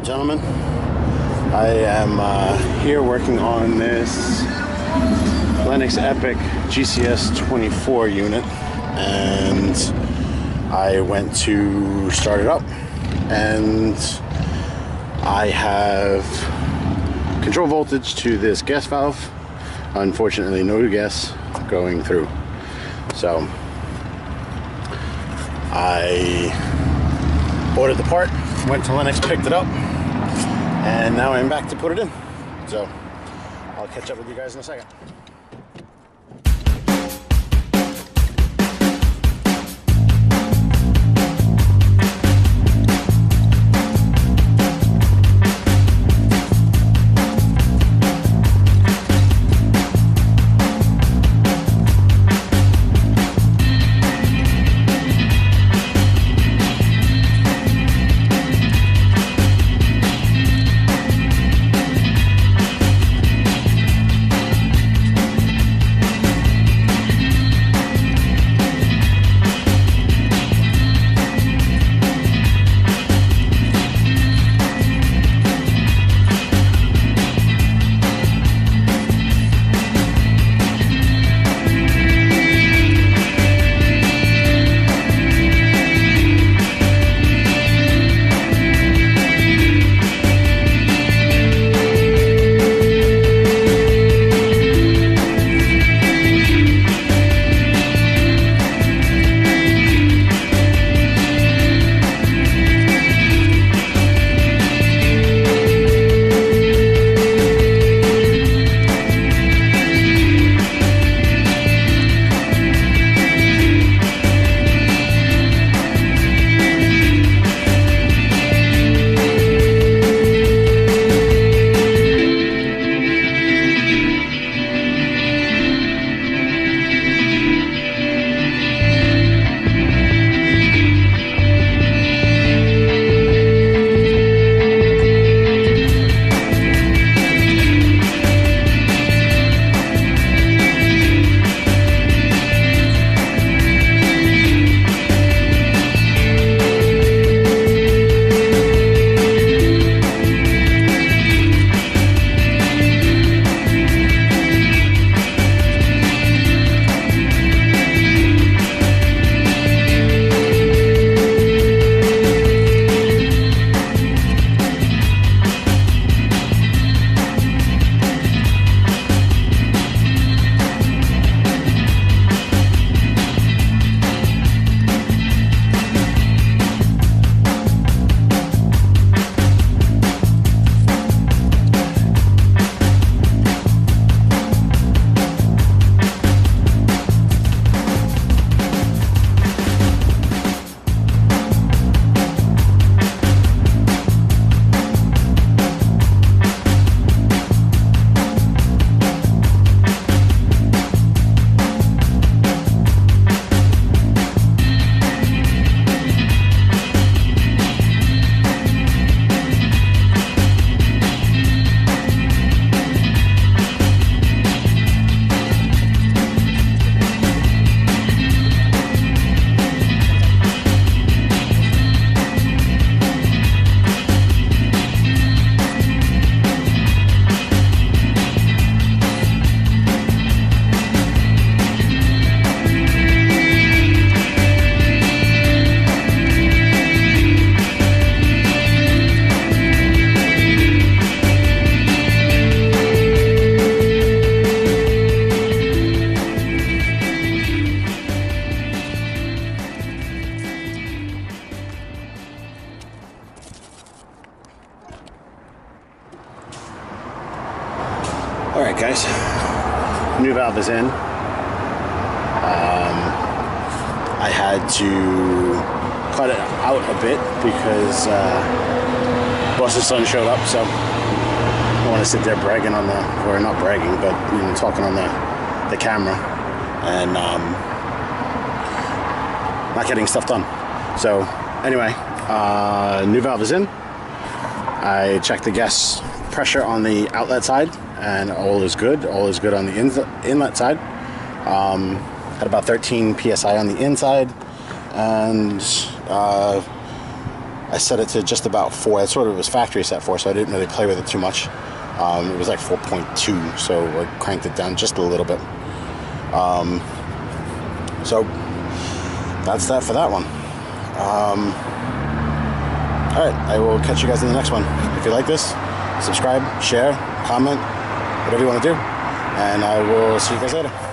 up, gentlemen? I am here working on this Lennox Epic GCS 24 unit, and I went to start it up, and I have control voltage to this gas valve. Unfortunately, no gas going through. So I ordered the part, went to Lennox, picked it up, and now I'm back to put it in. So I'll catch up with you guys in a second. Alright guys, new valve is in. I had to cut it out a bit because boss's son showed up, so I don't want to sit there bragging on the, or not bragging, but you know, talking on the camera and not getting stuff done. So anyway, new valve is in. I checked the gas pressure on the outlet side, and all is good. All is good on the inlet side. Had about 13 psi on the inside, and I set it to just about 4. That's what it was factory set for, so I didn't really play with it too much. It was like 4.2, so I cranked it down just a little bit. So that's that for that one. Alright, I will catch you guys in the next one. If you like this, subscribe, share, comment, whatever you want to do, and I will see you guys later.